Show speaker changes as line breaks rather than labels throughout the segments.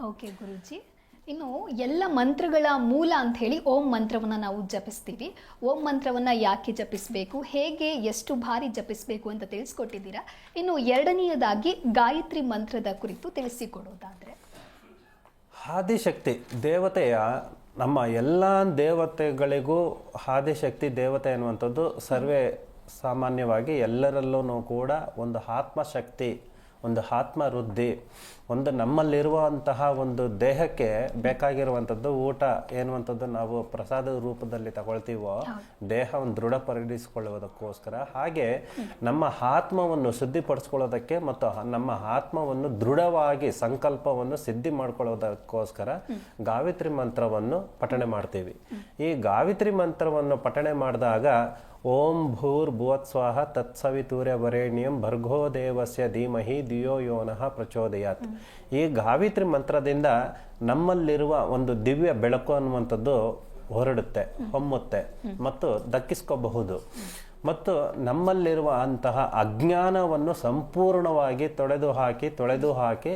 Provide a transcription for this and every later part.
Okay ಗುರುಜಿ, ಇನ್ನು ಎಲ್ಲ ಮಂತ್ರಗಳ ಮೂಲ ಅಂತ ಹೇಳಿ ಓಂ ಮಂತ್ರವನ್ನು ನಾವು ಜಪಿಸ್ತೀವಿ. ಓಂ ಮಂತ್ರವನ್ನು ಯಾಕೆ ಜಪಿಸಬೇಕು, ಹೇಗೆ ಎಷ್ಟು ಬಾರಿ ಜಪಿಸಬೇಕು ಅಂತ ತಿಳಿಸ್ಕೊಟ್ಟಿದ್ದೀರಾ. ಇನ್ನು ಎರಡನೆಯದಾಗಿ ಗಾಯತ್ರಿ ಮಂತ್ರದ ಕುರಿತು ತಿಳಿಸಿಕೊಡೋದಾದರೆ.
ಆದಿಶಕ್ತಿ ದೇವತೆಯ ನಮ್ಮ ಎಲ್ಲ ದೇವತೆಗಳಿಗೂ ಆದಿಶಕ್ತಿ ದೇವತೆ ಅನ್ನುವಂಥದ್ದು ಸರ್ವೇ ಸಾಮಾನ್ಯವಾಗಿ ಎಲ್ಲರಲ್ಲೂ ಕೂಡ ಒಂದು ಆತ್ಮಶಕ್ತಿ, ಒಂದು ಆತ್ಮ ವೃದ್ಧಿ, ಒಂದು ನಮ್ಮಲ್ಲಿರುವಂತಹ ಒಂದು ದೇಹಕ್ಕೆ ಬೇಕಾಗಿರುವಂಥದ್ದು ಊಟ ಏನುವಂಥದ್ದು ನಾವು ಪ್ರಸಾದ ರೂಪದಲ್ಲಿ ತಗೊಳ್ತೀವೋ ದೇಹವನ್ನು ದೃಢಪಡಿಸಿಕೊಳ್ಳುವುದಕ್ಕೋಸ್ಕರ, ಹಾಗೆ ನಮ್ಮ ಆತ್ಮವನ್ನು ಶುದ್ಧಿಪಡಿಸ್ಕೊಳ್ಳೋದಕ್ಕೆ ಮತ್ತು ನಮ್ಮ ಆತ್ಮವನ್ನು ದೃಢವಾಗಿ ಸಂಕಲ್ಪವನ್ನು ಸಿದ್ಧಿ ಮಾಡ್ಕೊಳ್ಳೋದಕ್ಕೋಸ್ಕರ ಗಾಯತ್ರಿ ಮಂತ್ರವನ್ನು ಪಠಣೆ ಮಾಡ್ತೀವಿ. ಈ ಗಾಯತ್ರಿ ಮಂತ್ರವನ್ನು ಪಠಣೆ ಮಾಡಿದಾಗ ಓಂ ಭೂರ್ ಭುವತ್ಸ್ವಾಹ ತತ್ಸವಿತುರ್ಯ ವರೇಣ್ಯಂ ಭರ್ಗೋ ದೇವಸ್ಯ ಧೀಮಹಿ ಧಿಯೋ ಯೋ ನಃ ಪ್ರಚೋದಯಾತ್. ಈ ಗಾಯತ್ರಿ ಮಂತ್ರದಿಂದ ನಮ್ಮಲ್ಲಿರುವ ಒಂದು ದಿವ್ಯ ಬೆಳಕು ಅನ್ನುವಂಥದ್ದು ಹೊರಡುತ್ತೆ, ಹೊಮ್ಮುತ್ತೆ ಮತ್ತು ದಕ್ಕಿಸ್ಕೋಬಹುದು. ಮತ್ತು ನಮ್ಮಲ್ಲಿರುವ ಅಂತಹ ಅಜ್ಞಾನವನ್ನು ಸಂಪೂರ್ಣವಾಗಿ ತೊಳೆದು ಹಾಕಿ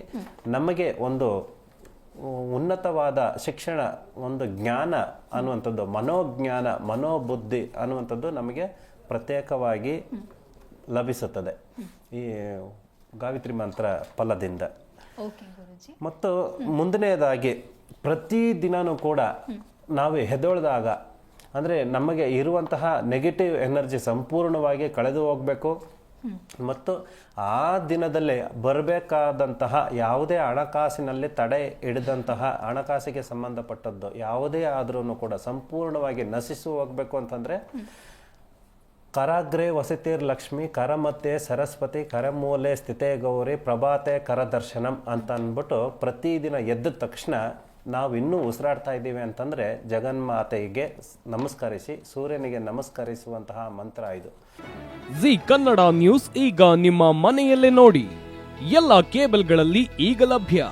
ನಮಗೆ ಒಂದು ಉನ್ನತವಾದ ಶಿಕ್ಷಣ, ಒಂದು ಜ್ಞಾನ ಅನ್ನುವಂಥದ್ದು, ಮನೋಜ್ಞಾನ, ಮನೋಬುದ್ಧಿ ಅನ್ನುವಂಥದ್ದು ನಮಗೆ ಪ್ರತ್ಯೇಕವಾಗಿ ಲಭಿಸುತ್ತದೆ ಈ ಗಾಯತ್ರಿ ಮಂತ್ರ ಫಲದಿಂದ. ಮತ್ತು ಮುಂದನೆಯದಾಗಿ ಪ್ರತಿದಿನನೂ ಕೂಡ ನಾವು ಹೆದೊಳ್ದಾಗ, ಅಂದರೆ ನಮಗೆ ಇರುವಂತಹ ನೆಗೆಟಿವ್ ಎನರ್ಜಿ ಸಂಪೂರ್ಣವಾಗಿ ಕಳೆದು ಹೋಗಬೇಕು ಮತ್ತು ಆ ದಿನದಲ್ಲೇ ಬರಬೇಕಾದಂತಹ ಯಾವುದೇ ಹಣಕಾಸಿನಲ್ಲಿ ತಡೆ ಹಿಡಿದಂತಹ ಹಣಕಾಸಿಗೆ ಸಂಬಂಧಪಟ್ಟದ್ದು ಯಾವುದೇ ಆದ್ರೂ ಕೂಡ ಸಂಪೂರ್ಣವಾಗಿ ನಶಿಸಿ ಹೋಗ್ಬೇಕು ಅಂತಂದ್ರೆ ಕರಾಗ್ರೆ ವಸತಿರ್ ಲಕ್ಷ್ಮಿ, ಕರಮಧ್ಯೆ ಸರಸ್ವತಿ, ಕರಮೂಲೆ ಸ್ಥಿತೇ ಗೌರಿ, ಪ್ರಭಾತೆ ಕರದರ್ಶನಂ ಅಂತ ಅಂದ್ಬಿಟ್ಟು ಪ್ರತಿದಿನ ಎದ್ದ ತಕ್ಷಣ ನಾವು ಇನ್ನೂ ಉಸಿರಾಡ್ತಾ ಇದ್ದೀವಿ ಅಂತಂದ್ರೆ ಜಗನ್ಮಾತೆಗೆ ನಮಸ್ಕರಿಸಿ, ಸೂರ್ಯನಿಗೆ ನಮಸ್ಕರಿಸುವಂತಹ ಮಂತ್ರ ಇದು.
ಜಿ ಕನ್ನಡ ನ್ಯೂಸ್ ಈಗ ನಿಮ್ಮ ಮನೆಯಲ್ಲೇ ನೋಡಿ. ಎಲ್ಲ ಕೇಬಲ್ಗಳಲ್ಲಿ ಈಗ ಲಭ್ಯ.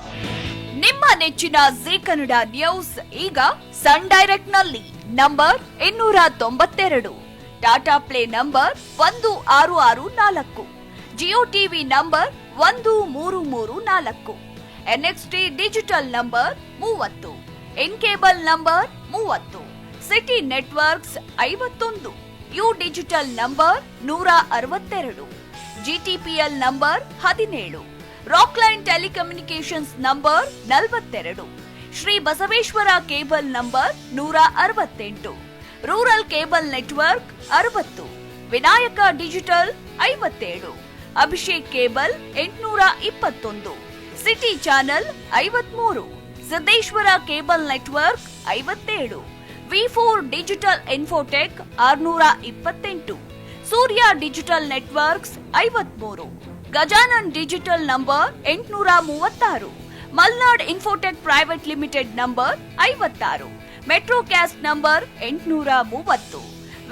ನಿಮ್ಮ ನೆಚ್ಚಿನ ಜಿ ಕನ್ನಡ ನ್ಯೂಸ್ ಈಗ ಸನ್ ಡೈರೆಕ್ಟ್ ನಲ್ಲಿ number 292, Tata play number 1664, Jio TV number 1334, NXT digital number 30, in cable number 30, city networks 51, U digital number 162, GTPL number 17, Rockline telecommunications number 42, Shri Basaveshwara cable number 168, rural cable network 60, Vinayaka digital 57, Abhishek cable 821, city channel 53, Siddeshwara cable network 57, V4 digital Infotech 628, Surya digital networks 53, Gajanan digital number 836, Malnad infotech private limited number 56, Metrocast number 830,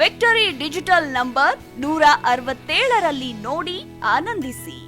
victory digital number 167ರಲ್ಲಿ ನೋಡಿ ಆನಂದಿಸಿ.